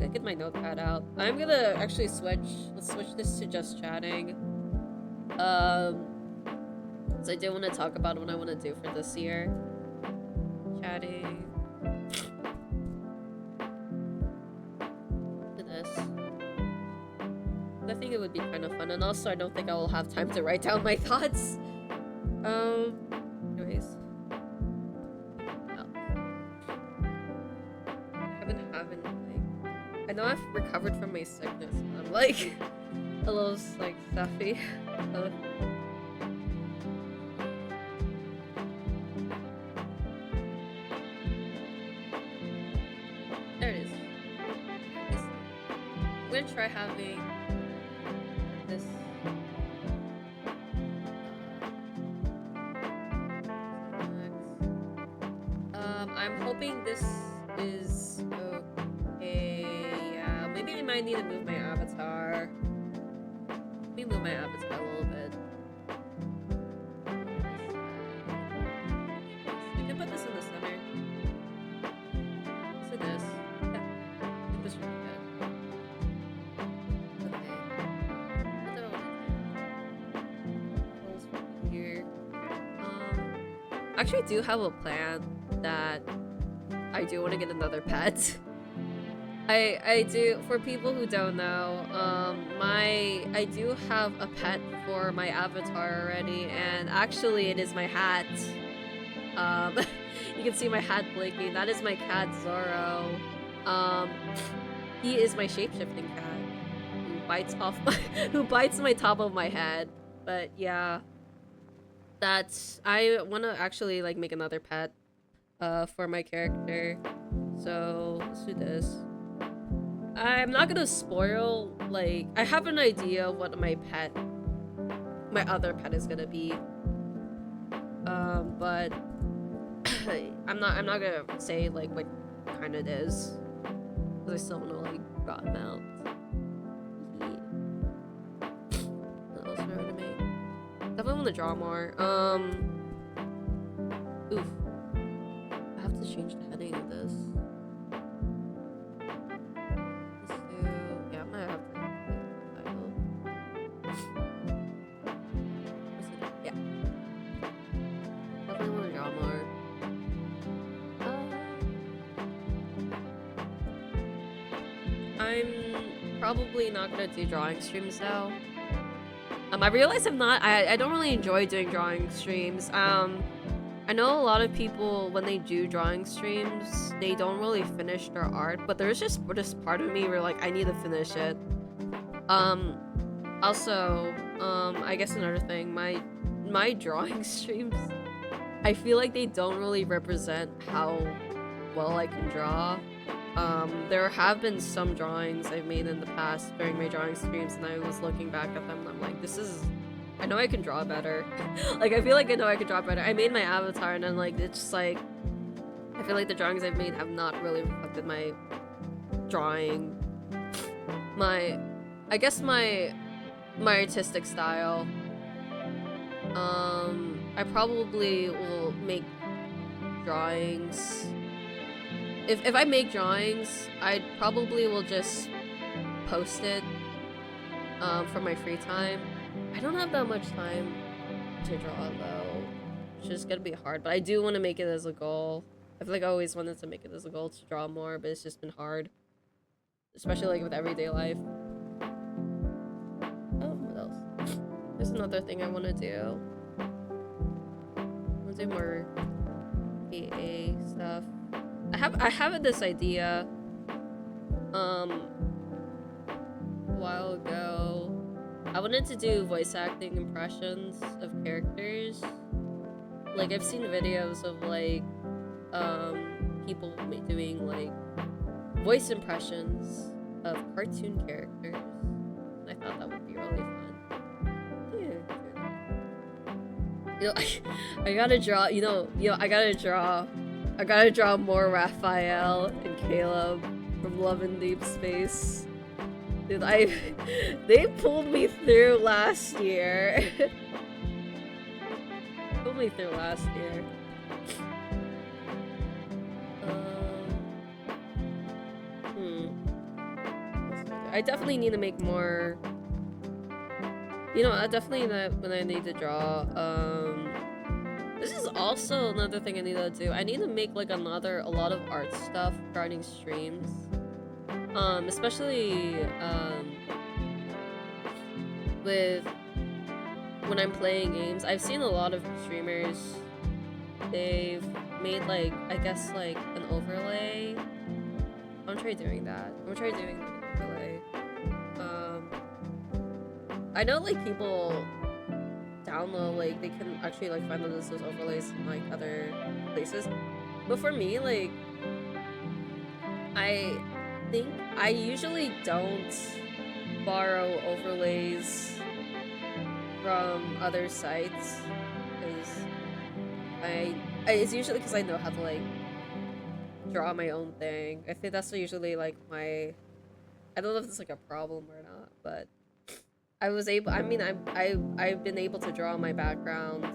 get my notepad out. I'm gonna actually let's switch this to just chatting. So I do want to talk about what I want to do for this year. Chatting. To this. I think it would be kind of fun, and also I don't think I will have time to write down my thoughts. Anyways. I know I've recovered from my sickness, but I'm like a little like stuffy. There it is. I'm gonna try having this. I'm hoping this is okay. Yeah, maybe I might need to move my avatar. Let me move my avatar a little bit. I can put this in the center. So this. Yeah. I think this should be good. Okay. What do I want to do? From here. Actually, I do have a plan that I do want to get another pet. I do, for people who don't know, I do have a pet for my avatar already, and actually it is my hat. You can see my hat blinking. That is my cat Zorro. He is my shape-shifting cat who bites off who bites my top of my head. But yeah, I want to actually like make another pet for my character. So let's do this. I'm not gonna spoil, like, I have an idea of what my other pet is gonna be. But I'm not gonna say like what kind it is, because I still wanna like draw him out. What else do I wanna make? Definitely wanna draw more. Oof. I have to change the heading of this. Probably not gonna do drawing streams though. I realize I don't really enjoy doing drawing streams. I know a lot of people, when they do drawing streams, they don't really finish their art, but there's just this part of me where like I need to finish it. Also, I guess another thing, my drawing streams, I feel like they don't really represent how well I can draw. There have been some drawings I've made in the past during my drawing streams, and I was looking back at them and I'm like, I know I can draw better. Like, I feel like I know I can draw better. I made my avatar and then like, it's just like, I feel like the drawings I've made have not really reflected my drawing. I guess my artistic style. I probably will make drawings. If I make drawings, I probably will just post it for my free time. I don't have that much time to draw though, which is gonna be hard, but I do want to make it as a goal. I feel like I always wanted to make it as a goal to draw more, but it's just been hard, especially like with everyday life. What else? There's another thing I want to do. I want to do more AA stuff. I have this idea a while ago. I wanted to do voice acting impressions of characters. Like, I've seen videos of like people doing like voice impressions of cartoon characters. I thought that would be really fun. Yeah. You know, I gotta draw. I gotta draw more Raphael and Caleb from Love in Deep Space. Dude, they pulled me through last year. Pulled me through last year. I definitely need to make more. You know, I definitely when I need to draw. This is also another thing I need to do. I need to make like a lot of art stuff regarding streams. Especially with when I'm playing games. I've seen a lot of streamers. They've made like, I guess like an overlay. I'm try doing that. I'm try doing an overlay. I know like people download, like they can actually like find those overlays in like other places. But for me, like I think I usually don't borrow overlays from other sites because it's usually because I know how to like draw my own thing. I think that's usually like my, I don't know if it's like a problem or not, but I was able, I mean, I've been able to draw my background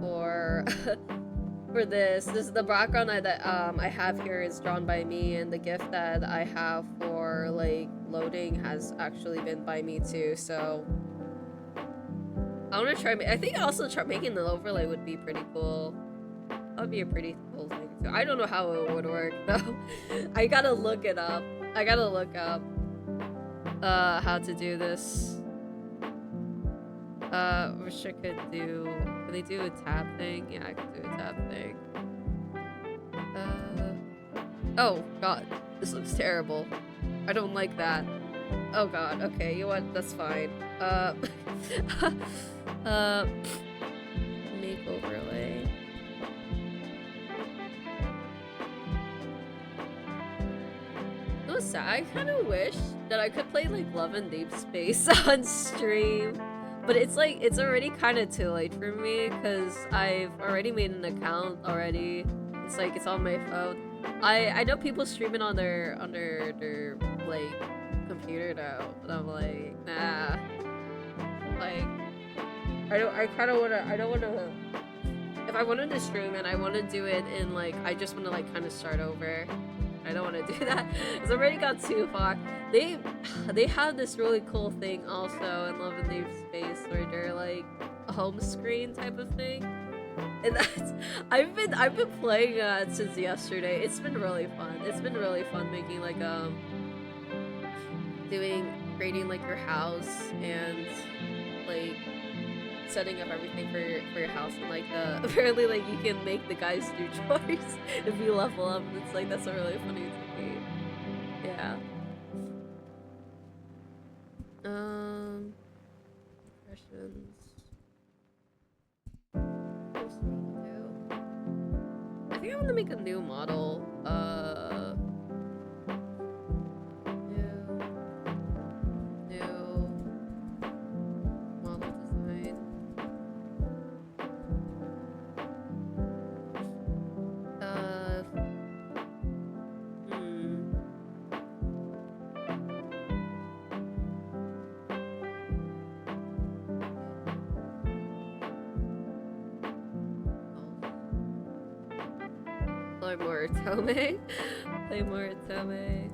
for for this the background that I have here is drawn by me, and the GIF that I have for like loading has actually been by me too. So I want to try. I think also try making the overlay would be pretty cool. That would be a pretty cool thing too. I don't know how it would work though. I gotta look it up. I gotta look up how to do this. Wish I could do. Can they do a tab thing? Yeah, I could do a tab thing. Oh god, this looks terrible. I don't like that. Oh god. Okay, you know what? That's fine. Make overlay. It was sad. I kind of wish that I could play like Love and Deep Space on stream, but it's like it's already kind of too late for me because I've already made an account already. It's like it's on my phone. I know people streaming on their like computer now, and I'm like, nah. Like I don't wanna if I wanted to stream and I wanna do it in like I just wanna like kinda start over. I don't wanna do that. It's already got too far. They have this really cool thing also in Love and Deep Space where they're like a home screen type of thing. And that's I've been playing since yesterday. It's been really fun. It's been really fun making like creating like your house and like setting up everything for your house, and like apparently like you can make the guys do chores if you level up. It's like that's a really funny thing. Yeah. Questions. I think I want to make a new model. New model design. Play more Tome. Play more Tome.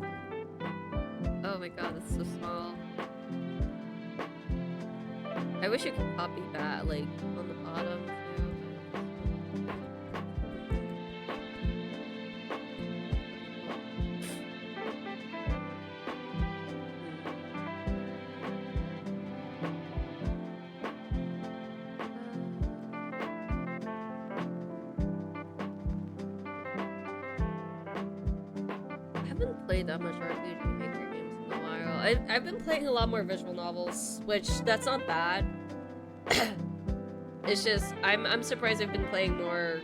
Oh my god, it's so small. I wish you could copy that, like, on the bottom, too. I haven't played that much RPG Maker games in a while. I've been playing a lot more visual novels, which that's not bad. It's just I'm surprised I've been playing more.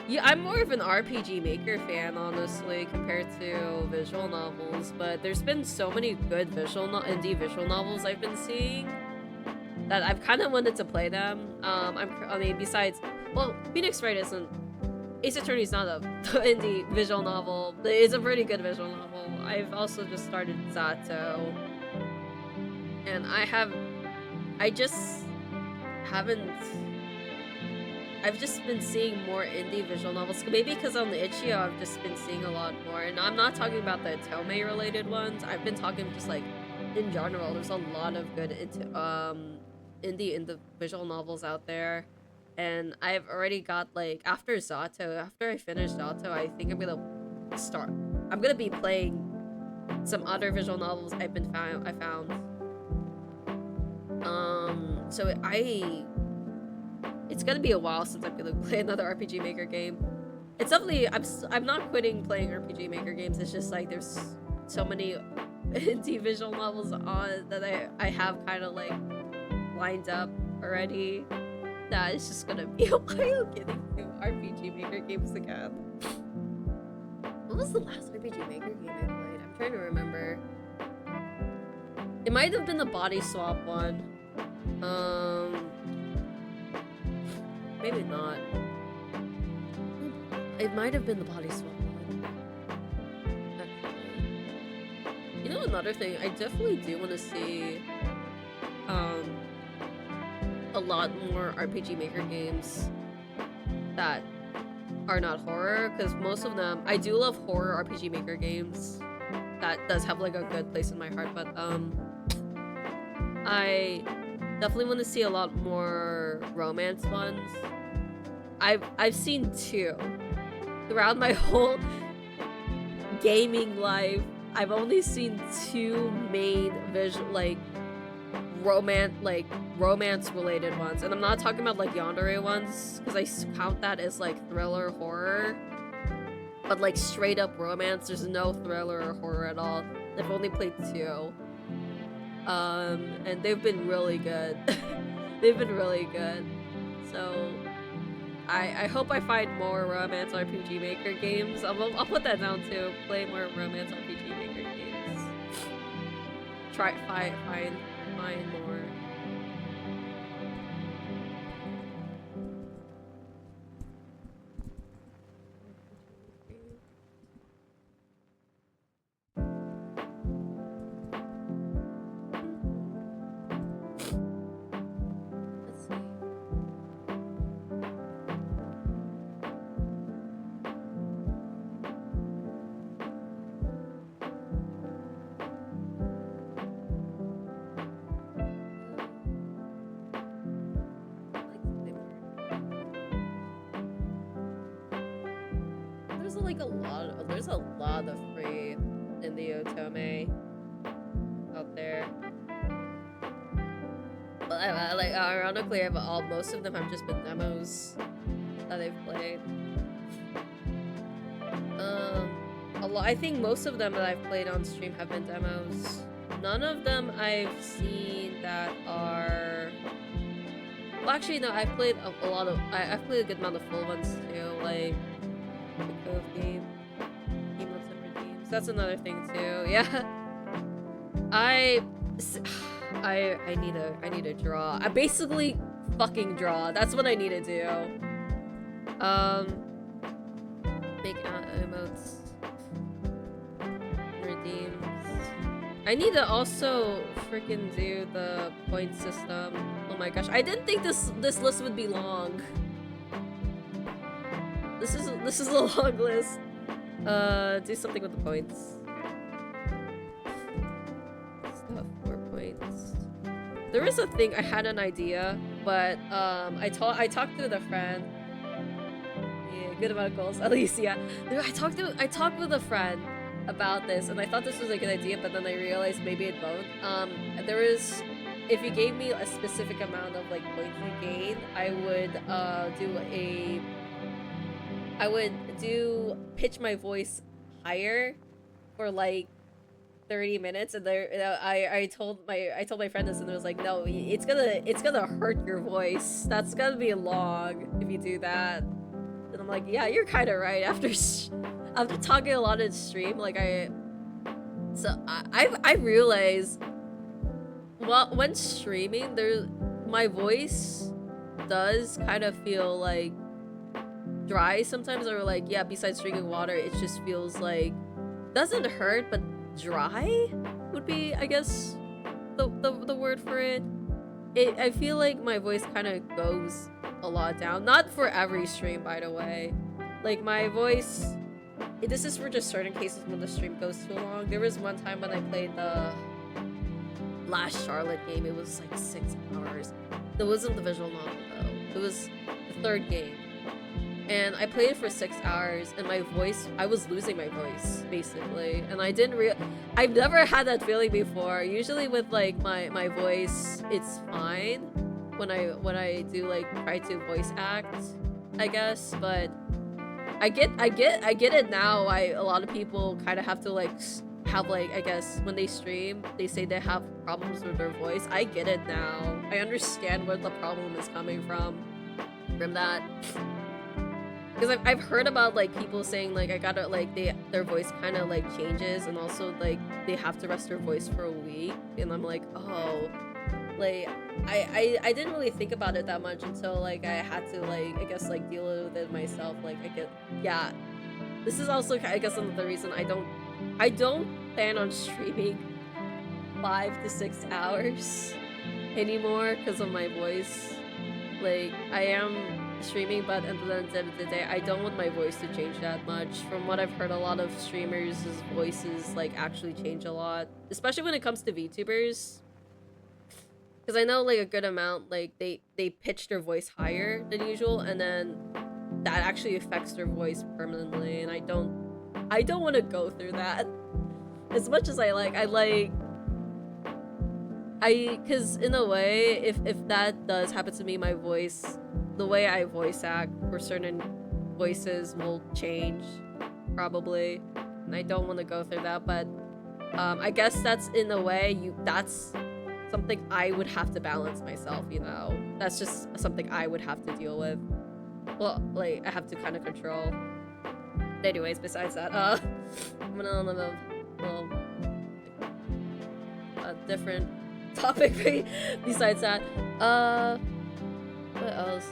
Yeah, I'm more of an RPG Maker fan, honestly, compared to visual novels. But there's been so many good indie visual novels I've been seeing that I've kind of wanted to play them. I mean, besides, well, Phoenix Wright isn't. Ace Attorney's not a indie visual novel. It's a pretty good visual novel. I've also just started Zato, and I just haven't I've just been seeing more indie visual novels. Maybe because on the Itch.io I've just been seeing a lot more. And I'm not talking about the Otome related ones. I've been talking just like in general. There's a lot of good indie visual novels out there. And I've already got like after I finish Zato, I think I'm gonna be playing some other visual novels I found. So it's gonna be a while since I'm gonna play another RPG Maker game. It's definitely I'm not quitting playing RPG Maker games. It's just like there's so many indie visual novels on that I have kind of like lined up already. That it's just gonna be a while getting to RPG Maker games again. What was the last RPG Maker game I played? I'm trying to remember. It might have been the Body Swap one. Maybe not. It might have been the Body Swap one. Actually. You know, another thing, I definitely do want to see a lot more RPG Maker games that are not horror, because most of them, I do love horror RPG Maker games. That does have like a good place in my heart, but I definitely want to see a lot more romance ones. I've seen 2 throughout my whole gaming life. I've only seen 2 main romance related ones, and I'm not talking about like yandere ones because I count that as like thriller horror. But like straight up romance, there's no thriller or horror at all. I've only played 2. And they've been really good. They've been really good. So I hope I find more romance RPG Maker games. I'll put that down too. Play more romance RPG Maker games. Find more. There's a lot of free in the Otome out there. But ironically, most of them have just been demos that I've played. I think most of them that I've played on stream have been demos. None of them I've seen that are. Well, actually, no. I've played a lot of. I've played a good amount of full ones too, like the Cove game. That's another thing too. Yeah. I need to draw. I basically fucking draw. That's what I need to do. Make emotes. Redeems. I need to also freaking do the point system. Oh my gosh. I didn't think this list would be long. This is a long list. Do something with the points. Stuff, 4 points. There is a thing, I had an idea, but I talked to the friend. Yeah, good amount of goals, at least, yeah. I talked with a friend about this, and I thought this was a good idea, but then I realized maybe it won't. If you gave me a specific amount of like points you gain, I would pitch my voice higher for like 30 minutes, and I told my friend this, and it was like, no, it's gonna hurt your voice. That's gonna be long if you do that. And I'm like, yeah, you're kind of right. After talking a lot in stream, like I realized, well, when streaming, my voice does kind of feel like dry sometimes, or like, yeah, besides drinking water, it just feels like, doesn't hurt, but dry would be, I guess, the word for it. I feel like my voice kind of goes a lot down. Not for every stream, by the way. Like, my voice... This is for just certain cases when the stream goes too long. There was one time when I played the last Charlotte game. It was like 6 hours. It wasn't the visual novel, though. It was the 3rd game. And I played it for 6 hours, and my voice... I was losing my voice, basically. And I didn't I've never had that feeling before. Usually with, like, my voice, it's fine. When I do, like, try to voice act, I guess. But I get it now. A lot of people kind of have to, like, have, like, I guess, when they stream, they say they have problems with their voice. I get it now. I understand where the problem is coming from that. Because I've heard about, like, people saying, like, I gotta, like, their voice kind of, like, changes, and also, like, they have to rest their voice for a week, and I'm like, oh, like, I didn't really think about it that much until, like, I had to, like, I guess, like, deal with it myself. Like, yeah, this is also, I guess, another reason I don't plan on streaming 5 to 6 hours anymore because of my voice. Like, I am streaming, but at the end of the day, I don't want my voice to change that much. From what I've heard, a lot of streamers' voices, like, actually change a lot, especially when it comes to VTubers. Because I know, like, a good amount, like, they pitch their voice higher than usual, and then that actually affects their voice permanently, and I don't want to go through that. As much as because in a way, if that does happen to me, my voice, the way I voice act for certain voices will change, probably, and I don't want to go through that. But I guess that's, in a way, that's something I would have to balance myself, you know? That's just something I would have to deal with. Well, like, I have to kind of control. But anyways, besides that, I'm gonna on a different topic besides that. What else?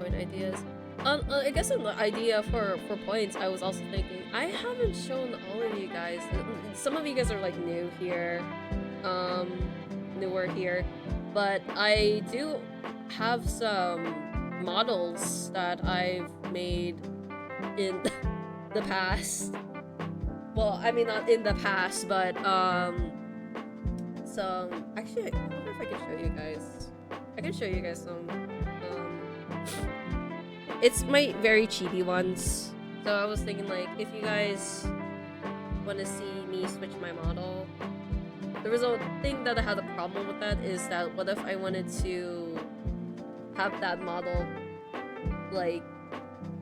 Point ideas. I guess an idea for points, I was also thinking, I haven't shown all of you guys. Some of you guys are, like, new here. Newer here. But I do have some models that I've made in the past. Well, I mean, not in the past, but some, actually, I wonder if I can show you guys. I can show you guys some. It's my very chibi ones. So I was thinking, like, if you guys want to see me switch my model, there was a thing that I had a problem with. That is that, what if I wanted to have that model, like,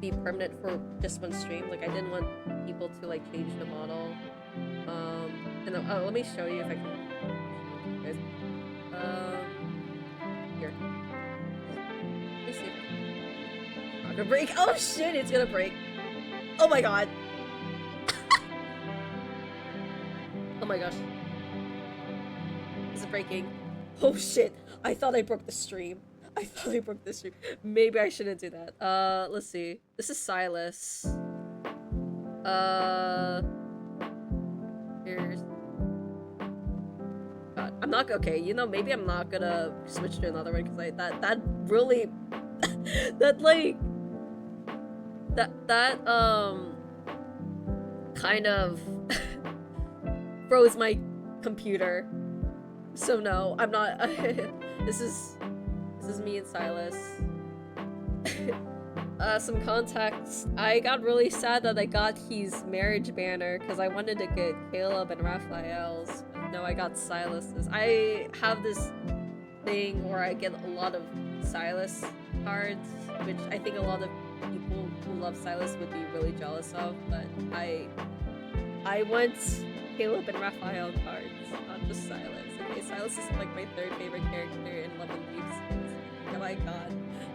be permanent for just one stream? Like, I didn't want people to, like, change the model. And let me show you if I can. Guys. Here. Let me see. It's not gonna break. Oh shit! It's gonna break. Oh my god. Oh my gosh. Is it breaking? Oh shit! I thought I broke the stream. Maybe I shouldn't do that. Let's see. This is Silas. Here's... God, I'm not... Okay, you know, maybe I'm not gonna switch to another one, because that really... that, like... That, kind of... froze my computer. So no, I'm not... This is me and Silas. Some context. I got really sad that I got his marriage banner because I wanted to get Caleb and Raphael's. But no, I got Silas's. I have this thing where I get a lot of Silas cards, which I think a lot of people who love Silas would be really jealous of, but I want Caleb and Raphael cards, not just Silas. Okay, Silas is, like, my 3rd favorite character in Love and Leaves. Oh my god.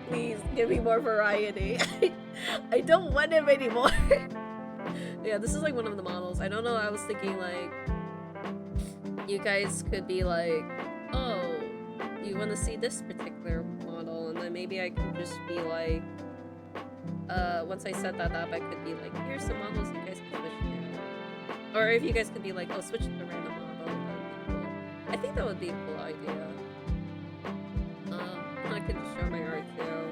Please, give me more variety. I don't want him anymore. Yeah, this is, like, one of the models. I don't know, I was thinking, like, you guys could be like, oh, you want to see this particular model, and then maybe I could just be like, once I set that up, I could be like, here's some models you guys can switch to. Or if you guys could be like, oh, switch to the random model, that would be cool. I think that would be a cool idea. I could just show my art too.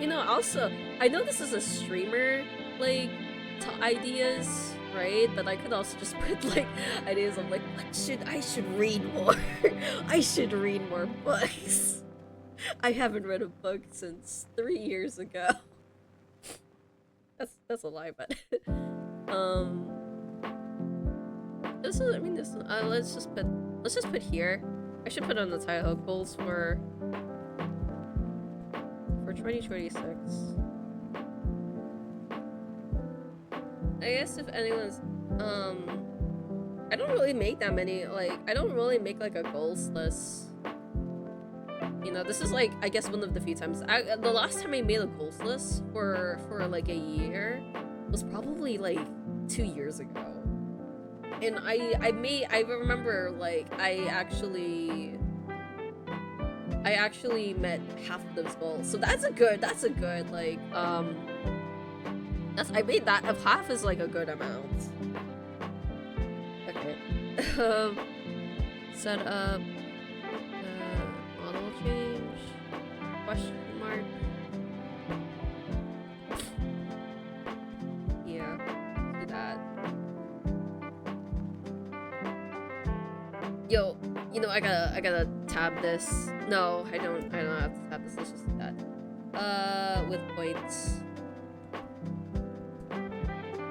You know, also, I know this is a streamer, like, ideas, right? But I could also just put, like, ideas of, like, I should read more. I should read more books. I haven't read a book since 3 years ago. That's a lie, but, um, this is, I mean, this, let's just put here. I should put on the title goals for 2026. I guess if anyone's, I don't really make that many, like, I don't really make, like, a goals list. You know, this is, like, I guess one of the few times, the last time I made a goals list for, like, a year was probably, like, 2 years ago. And I remember, like, I actually met half of those goals. So that's a good, like, I made that, if half is, like, a good amount. Okay. Set up, model change, question mark. Yeah, do that. Yo, you know, I gotta tab this. No, I don't have to tab this. Let's just do that. With points.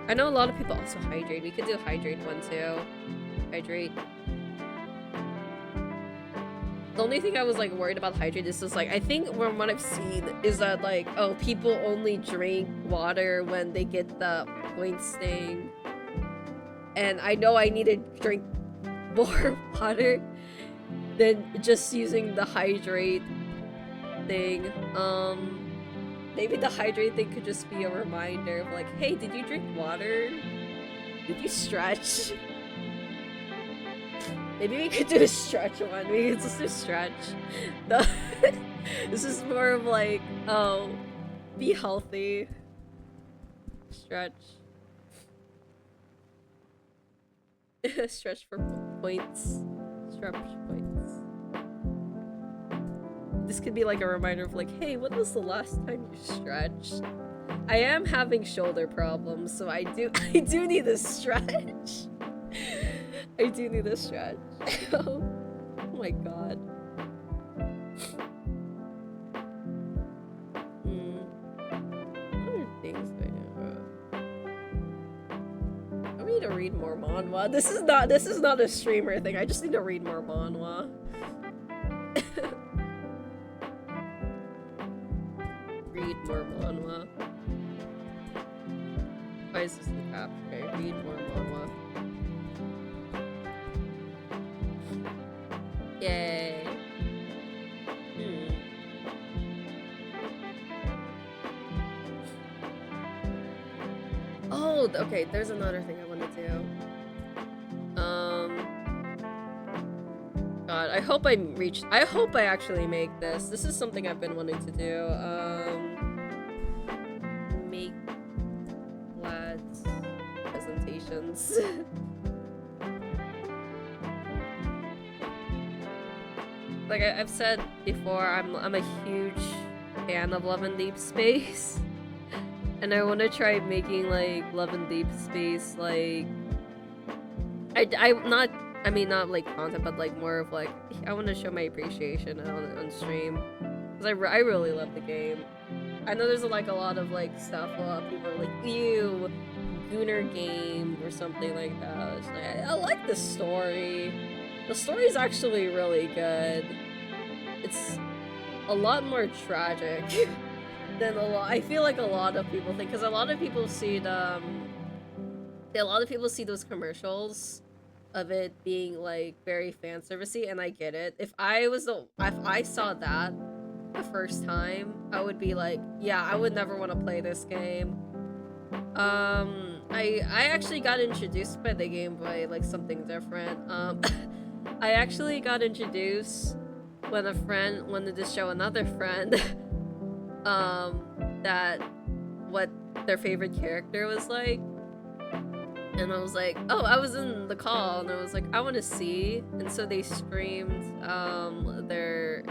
I know a lot of people also hydrate. We could do a hydrate one too. Hydrate. The only thing I was, like, worried about hydrate is just, like, I think from what I've seen is that, like, oh, people only drink water when they get the points thing. And I know I need to drink more water than just using the hydrate thing. Maybe the hydrate thing could just be a reminder of, like, hey, did you drink water? Did you stretch? Maybe we could do a stretch one. We could just do stretch. No. This is more of, like, oh, be healthy. Stretch. Stretch for points. Stretch points. This could be like a reminder of, like, hey, when was the last time you stretched? I am having shoulder problems, so I do need a stretch. I do need a stretch. Oh my god. What are things I know? I need to read more manhwa. This is not a streamer thing. I just need to read more manhwa. Read more manhwa. Why is this the cap? Okay, read more manhwa. Yay. Oh, okay, there's another thing I want to do. God, I hope I actually make this. This is something I've been wanting to do. Make lads presentations. Like I've said before, I'm a huge fan of Love and Deep Space, and I want to try making, like, Love and Deep Space, like, not like content, but, like, more of, like, I want to show my appreciation on stream, because I really love the game. I know there's, like, a lot of, like, stuff. A lot of people are like, ew, Gooner game or something like that. It's like, I like the story. The story's actually really good. It's a lot more tragic than I feel like a lot of people think, because a lot of people see those commercials of it being, like, very fan servicey, and I get it. If I saw that the first time, I would be like, yeah, I would never want to play this game. I actually got introduced by the game by, like, something different. I actually got introduced when a friend wanted to show another friend that what their favorite character was like. And I was like, oh, I was in the call, and I was like, I want to see. And so they streamed their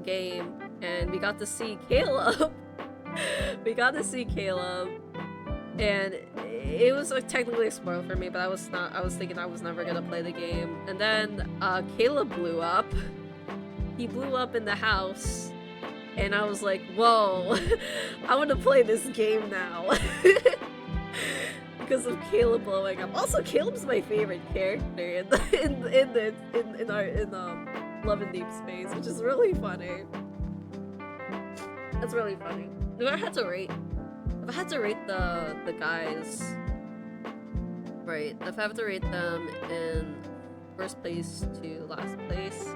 game, and we got to see Caleb. We got to see Caleb, and it was like technically a spoiler for me, but I was thinking I was never gonna play the game. And then Caleb blew up. He blew up in the house, and I was like, whoa, I want to play this game now. Because of Caleb blowing up. Also, Caleb's my favorite character in Love and Deep Space, which is really funny. That's really funny. If I had to rate the guys, right? If I have to rate them in first place to last place,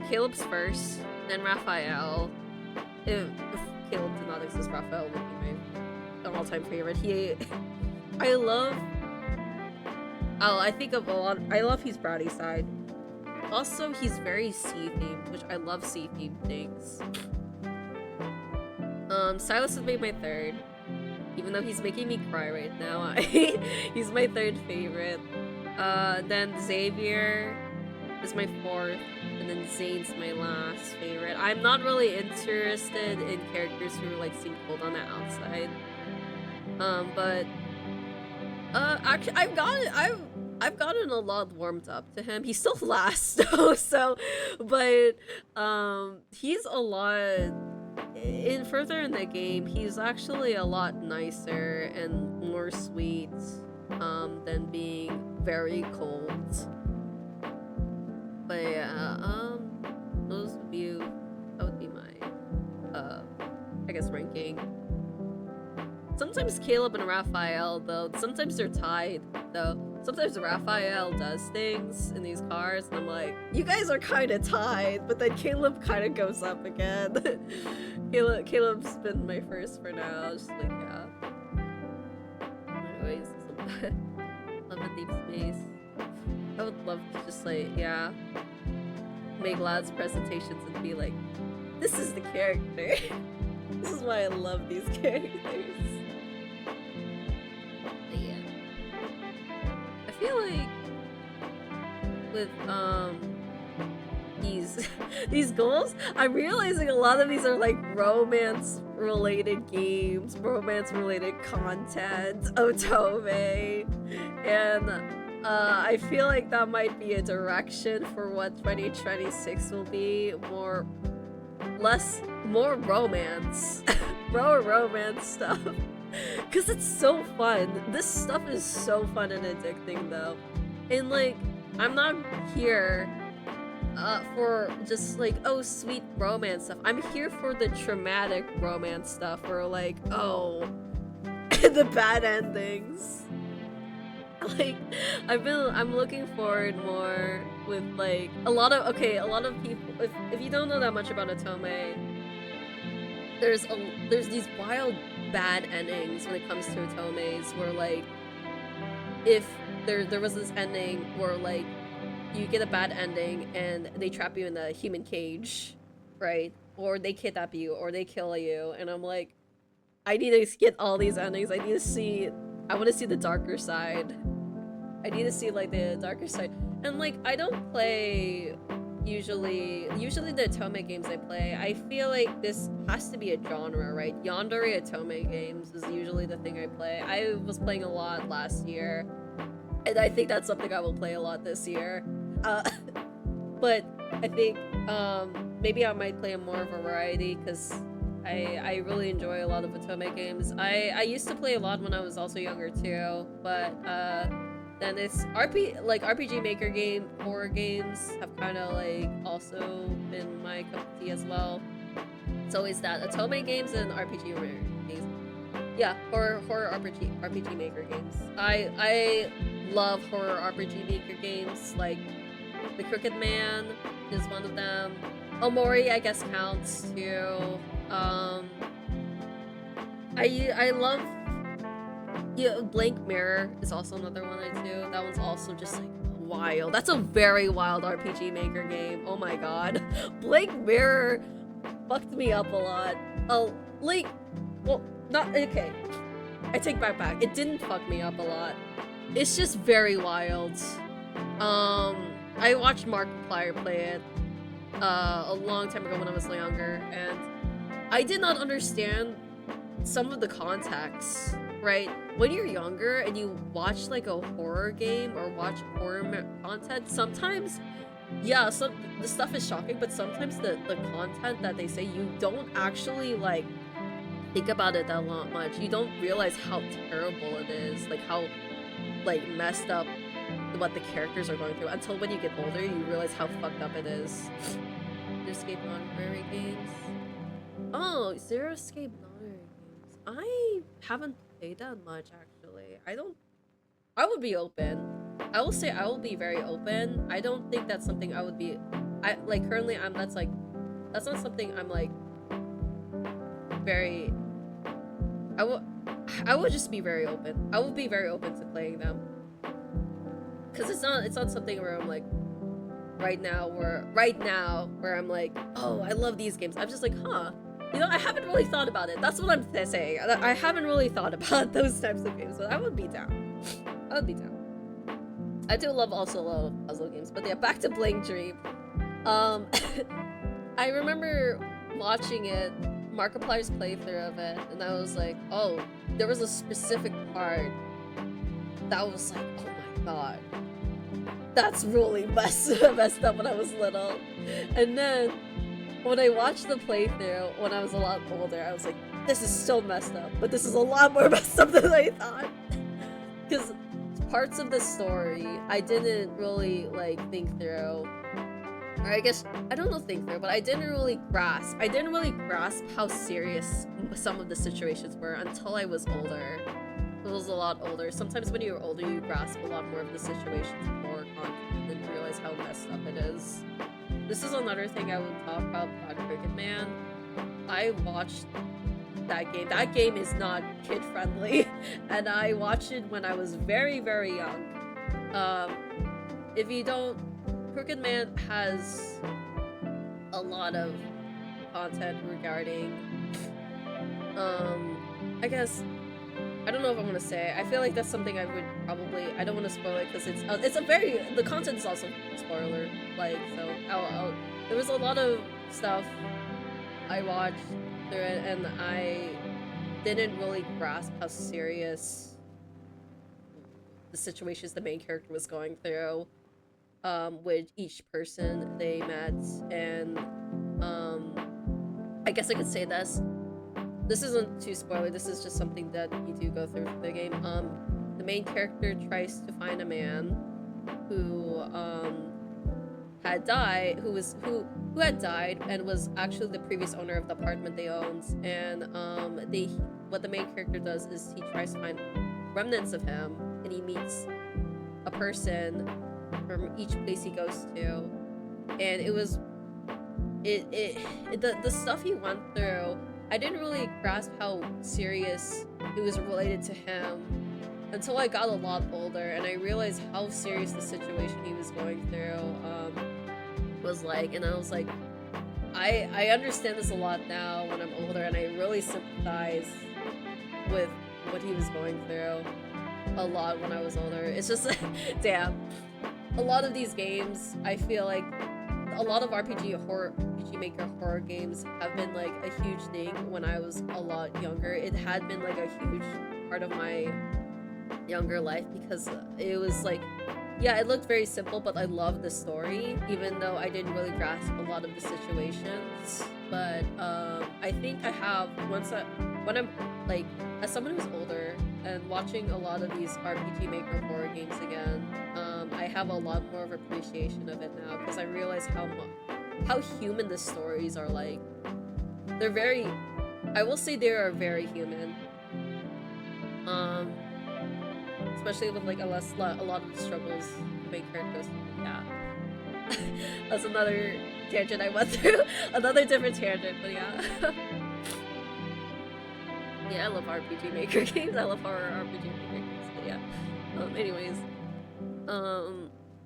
Caleb's first, then Raphael. If Caleb did not exist, Raphael would be my all-time favorite. I love his bratty side. Also, he's very sea-themed, which I love sea-themed things. Silas has made my third, even though he's making me cry right now. He's my third favorite. Then Xavier is my fourth, and then Zane's my last favorite. I'm not really interested in characters who like seem cold on the outside. But actually, I've gotten a lot warmed up to him. He's still last though, so, but he's a lot. Further in the game, he's actually a lot nicer and more sweet than being very cold. But yeah, those would be, that would be my I guess ranking. Sometimes Caleb and Raphael though, sometimes they're tied though. Sometimes Raphael does things in these cars, and I'm like, you guys are kind of tied, but then Caleb kind of goes up again. Caleb's been my first for now, just like, yeah. Anyways, Love and Deep Space. I would love to just like, yeah, make lads presentations and be like, this is the character. This is why I love these characters. I feel like with these goals, I'm realizing a lot of these are like romance related games, romance related content, otome, and I feel like that might be a direction for what 2026 will be. More romance, more romance stuff. Cause it's so fun. This stuff is so fun and addicting though. And like, I'm not here for just like, oh, sweet romance stuff. I'm here for the traumatic romance stuff where like, oh, the bad endings. Like, I'm looking forward more with like a lot of people, if you don't know that much about otome, there's these wild bad endings when it comes to otomes where like, if there was this ending where like you get a bad ending and they trap you in the human cage, right? Or they kidnap you or they kill you, and I'm like, I need to get all these endings. I want to see the darker side. I need to see like the darker side. And like, I don't play usually the otome games I play, I feel like this has to be a genre, right? Yandere otome games is usually the thing I play. I was playing a lot last year, and I think that's something I will play a lot this year. But I think maybe I might play more of a variety, because I really enjoy a lot of otome games. I used to play a lot when I was also younger too, but then it's RPG Maker game, horror games have kind of like also been my cup of tea as well. So is that otome games and RPG games? Yeah, horror RPG Maker games. I love horror RPG Maker games. Like The Crooked Man is one of them. Omori, I guess, counts too. I love. Yeah, Blank Mirror is also another one I do. That one's also just like wild. That's a very wild RPG Maker game. Oh my god. Blank Mirror fucked me up a lot. Not okay. I take back. It didn't fuck me up a lot. It's just very wild. I watched Markiplier play it, a long time ago when I was younger, and I did not understand some of the context, right? When you're younger and you watch like a horror game or watch horror content, sometimes, yeah, the stuff is shocking, but sometimes the content that they say, you don't actually like think about it that much. You don't realize how terrible it is, like how like messed up what the characters are going through until when you get older you realize how fucked up it is. Escape non-horror games. Oh, Zero Escape non-horror games. I haven't played that much actually. I would be open. I will say I will be very open. I don't think that's something I would be like currently that's not something I'm like very I would just be very open. I would be very open to playing them. Cause it's not something where I'm like right now where I'm like, oh, I love these games. I'm just like, huh. You know, I haven't really thought about it. That's what I'm saying. I haven't really thought about those types of games, but I would be down. I would be down. I do also love puzzle games, but yeah, back to Bling Dream. I remember watching it, Markiplier's playthrough of it, and I was like, oh, there was a specific part that was like, oh my god, that's really messed up when I was little. And then when I watched the playthrough when I was a lot older, I was like, this is so messed up, but this is a lot more messed up than I thought. Because parts of the story I didn't really like think through. Or I guess, I don't know think through, but I didn't really grasp how serious some of the situations were until I was older. I was a lot older. Sometimes when you're older, you grasp a lot more of the situations more constantly and realize how messed up it is. This is another thing I would talk about Cricket Man. I watched that game. That game is not kid-friendly, and I watched it when I was very, very young. If you don't, Crooked Man has a lot of content regarding, I guess, I don't know if I'm gonna say. I feel like that's something I would probably, I don't want to spoil it because it's a very, the content is also spoiler, like, so there was a lot of stuff I watched through it and I didn't really grasp how serious the situations the main character was going through with each person they met. And I guess I could say this isn't too spoiler, this is just something that you do go through the game. The main character tries to find a man who had died, who had died and was actually the previous owner of the apartment they owned. And what the main character does is he tries to find remnants of him, and he meets a person from each place he goes to. And it was the stuff he went through, I didn't really grasp how serious it was related to him until I got a lot older and I realized how serious the situation he was going through was like. And I was like, I understand this a lot now when I'm older, and I really sympathize with what he was going through a lot when I was older. It's just like, damn. A lot of these games, I feel like a lot of RPG Maker horror games have been like a huge thing when I was a lot younger. It had been like a huge part of my younger life because it was like, yeah, it looked very simple, but I loved the story, even though I didn't really grasp a lot of the situations. But I think I have, when I'm like, as someone who's older and watching a lot of these RPG Maker horror games again, I have a lot more of appreciation of it now because I realize how human the stories are. Like, they're very, I will say they are very human. Especially with like a lot of the struggles the main characters. Yeah. That's another tangent I went through. Another different tangent, but yeah. Yeah, I love RPG Maker games. I love horror RPG Maker games, but yeah. Anyways.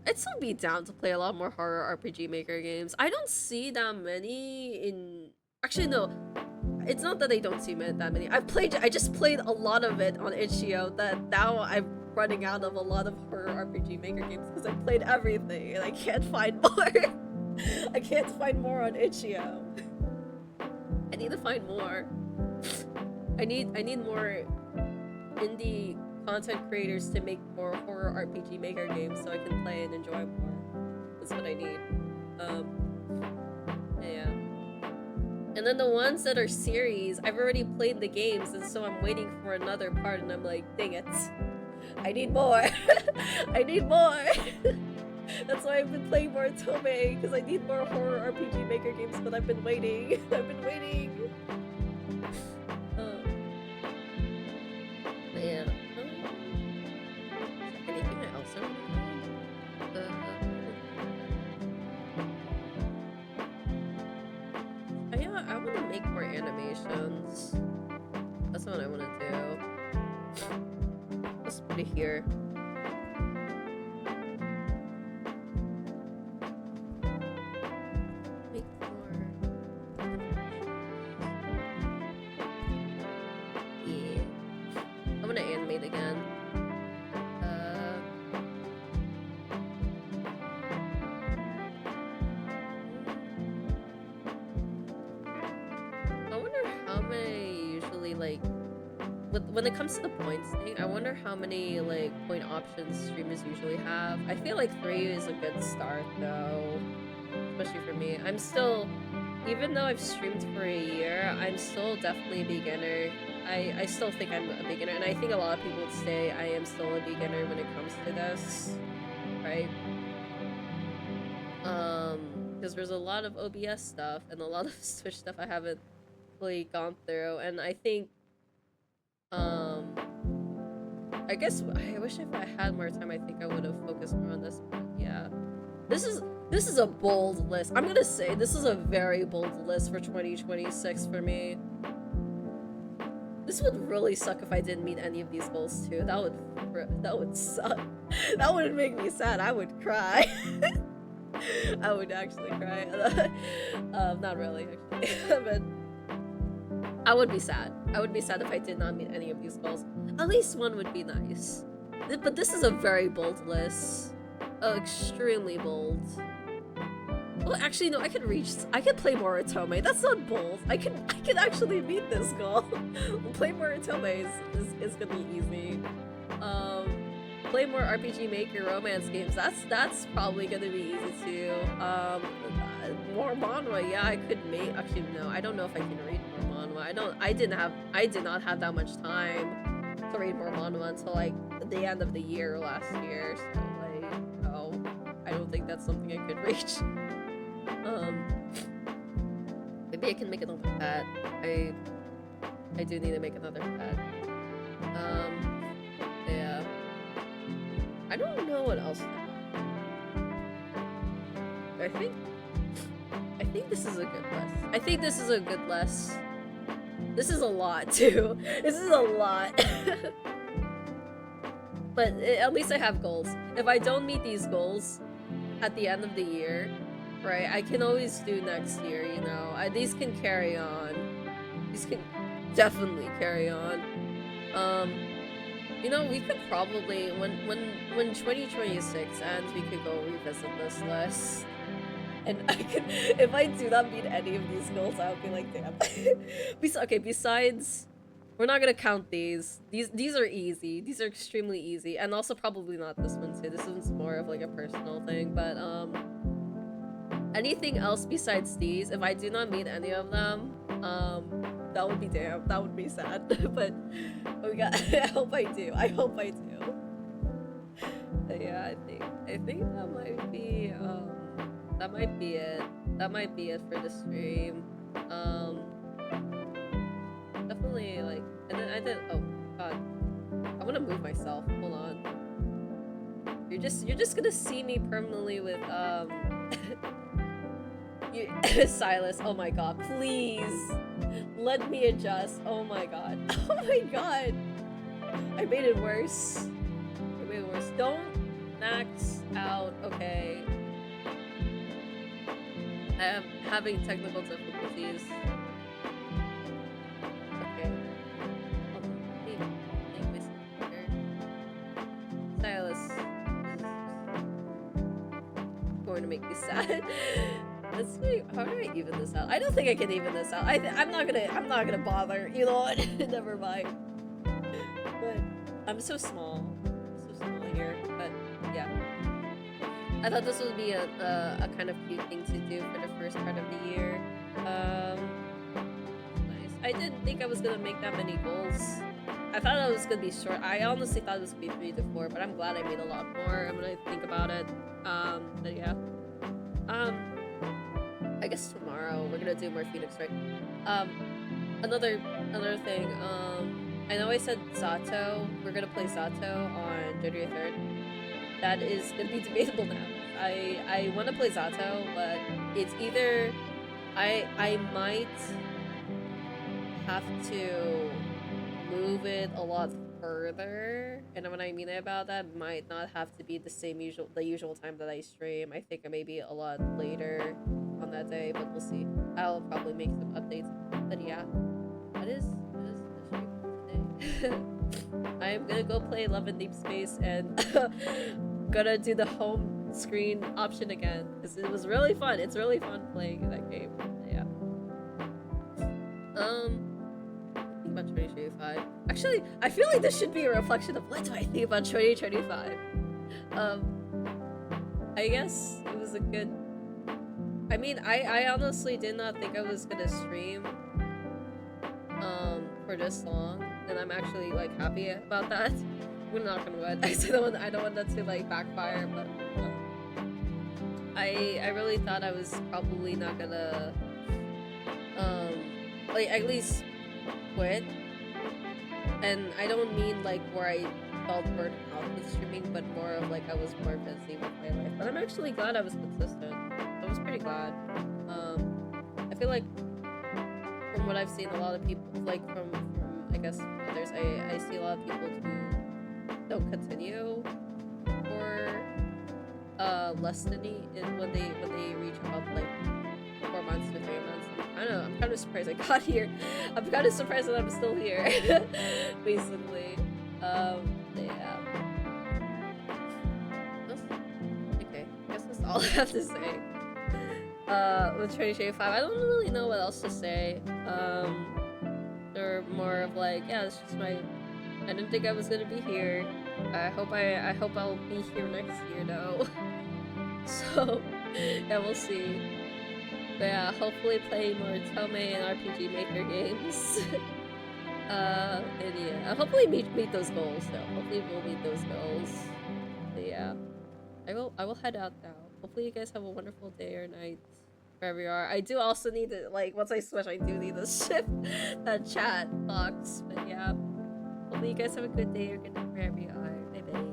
I'd still be down to play a lot more horror RPG Maker games. I don't see that many in... Actually, no. It's not that I don't see that many. I just played a lot of it on itch.io that now I'm running out of a lot of horror RPG Maker games because I played everything and I can't find more. I can't find more on Itch.io. I need to find more. I need more indie content creators to make more horror RPG maker games so I can play and enjoy more. That's what I need. Yeah. And then the ones that are series, I've already played the games, and so I'm waiting for another part, and I'm like, dang it. I need more. I need more. That's why I've been playing more Otome, because I need more horror RPG maker games, but I've been waiting. I've been waiting. Man. Anything else? Yeah, I want to make more animations. That's what I want to do. Let's put it here. Make more. Yeah. I'm gonna animate again. I wonder how many usually, like, when it comes to the points thing, I wonder how many, like, point options streamers usually have. I feel like 3 is a good start, though. Especially for me. I'm still, even though I've streamed for a year, I'm still definitely a beginner. I still think I'm a beginner, and I think a lot of people would say I am still a beginner when it comes to this, right? Because there's a lot of OBS stuff and a lot of Twitch stuff I haven't really gone through, and I think, I guess I wish if I had more time, I think I would have focused more on this, but yeah. This is a bold list. I'm gonna say this is a very bold list for 2026 for me. This would really suck if I didn't meet any of these goals too. That would suck. That would make me sad. I would cry. I would actually cry. Not really, actually. But I would be sad. I would be sad if I did not meet any of these goals. At least one would be nice. But this is a very bold list. Extremely bold. Well, actually, no, I could play more Otome. That's not bold. I can actually meet this goal. Play more Otome is gonna be easy. Play more RPG Maker romance games. That's probably gonna be easy too. More manhwa. Yeah, I could make. Actually, no, I don't know if I can read more manhwa. I did not have that much time to read more manhwa until like the end of the year last year. So like, no, I don't think that's something I could reach. Maybe I can make another pet. I do need to make another pet. Yeah. I don't know what else. I think this is a good list. I think this is a good list. This is a lot too. This is a lot. But at least I have goals. If I don't meet these goals at the end of the year, right, I can always do next year, you know. These can carry on. These can definitely carry on. You know, we could probably, when 2026 ends, we could go revisit this list. And I could, if I do not meet any of these goals, I'll be like, damn. Okay, besides, we're not gonna count these. These are easy. These are extremely easy. And also probably not this one too. This one's more of like a personal thing, but anything else besides these, if I do not meet any of them, that would be damn. That would be sad. But we got. I hope I do. I hope I do. But yeah, I think that might be it. That might be it for the stream. Definitely like, and then I did. Oh god, I want to move myself. Hold on. You're just gonna see me permanently with Silas. Oh my god, please let me adjust. Oh my god. Oh my god. I made it worse. Don't max out. Okay. I am having technical difficulties. Okay. Hold on. Make myself here. Silas is going gonna make me sad. Let's see. How do I even this out? I don't think I can even this out. I'm not gonna bother. You know what? Never mind. But I'm so small. I'm so small here. But yeah. I thought this would be a kind of cute thing to do for the first part of the year. Nice. I didn't think I was gonna make that many goals. I thought it was gonna be short. I honestly thought it was gonna be 3 to 4, but I'm glad I made a lot more. I'm gonna think about it. But yeah. I guess tomorrow we're gonna do more Phoenix, right? Another thing. I know I said Zato. We're gonna play Zato on January 3rd. That is gonna be debatable now. I want to play Zato, but it's either I might have to move it a lot further, and when I mean about that, might not have to be the usual time that I stream. I think maybe a lot later on that day, but we'll see. I'll probably make some updates. But yeah, that is the stream for today. I am gonna go play Love in Deep Space and gonna do the home screen option again because it was really fun. It's really fun playing that game. Yeah. Think about 2025. Actually, I feel like this should be a reflection of what do I think about 2025. I guess it was a good. I mean, I honestly did not think I was gonna stream for this long, and I'm actually like happy about that. We're not gonna wood. I don't want that to like backfire, but I really thought I was probably not gonna like at least quit. And I don't mean like where I felt burnt out with streaming, but more of like I was more busy with my life. But I'm actually glad I was consistent. I was pretty glad. I feel like from what I've seen, a lot of people like from I guess others, I see a lot of people who don't continue for less than when they reach about like 4 months to 3 months. I don't know, I'm kind of surprised I got here. I'm kind of surprised that I'm still here. Basically. Yeah. Okay, I guess that's all I have to say. With 2025, I don't really know what else to say. They're more of like, yeah, it's just I didn't think I was gonna be here. I hope I'll be here next year though. So yeah, we'll see. But yeah, hopefully play more Tome and RPG Maker games. And yeah, hopefully meet those goals though. Hopefully we'll meet those goals. But yeah, I will head out now. Hopefully you guys have a wonderful day or night wherever you are. I do also need to like once I switch, I do need to shift that chat box. But yeah, hopefully you guys have a good day or good night wherever you are. Bye bye.